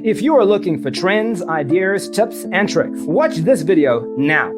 If you are looking for trends, ideas, tips, and tricks, watch this video now.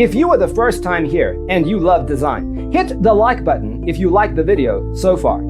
If you are the first time here and you love design, hit the like button if you like the video so far.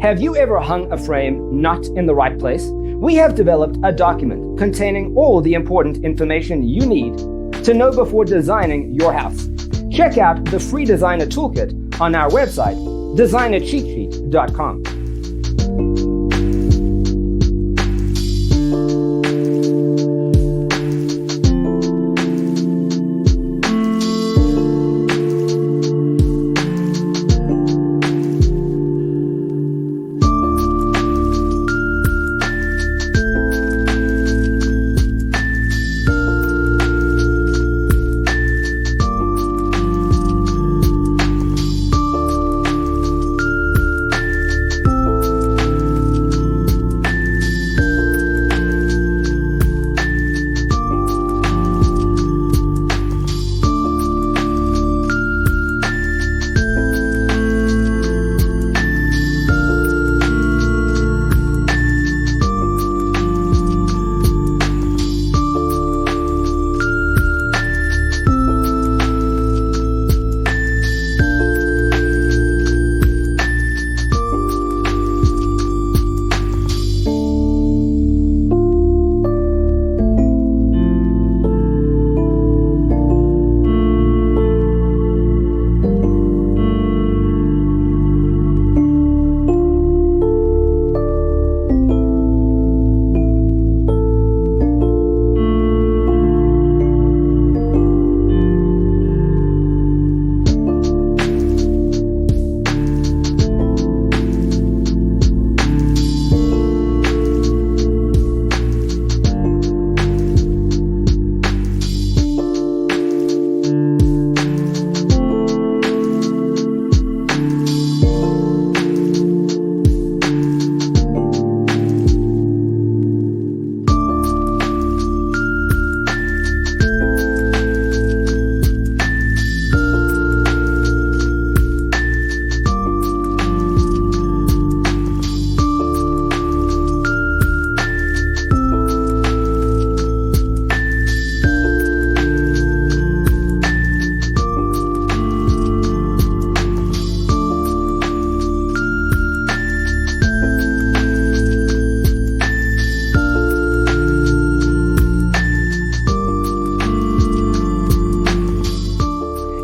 Have you ever hung a frame not in the right place? We have developed a document containing all the important information you need to know before designing your house. Check out the free designer toolkit on our website, designercheatsheet.com.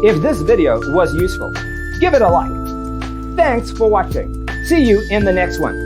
If this video was useful, give it a like. Thanks for watching. See you in the next one.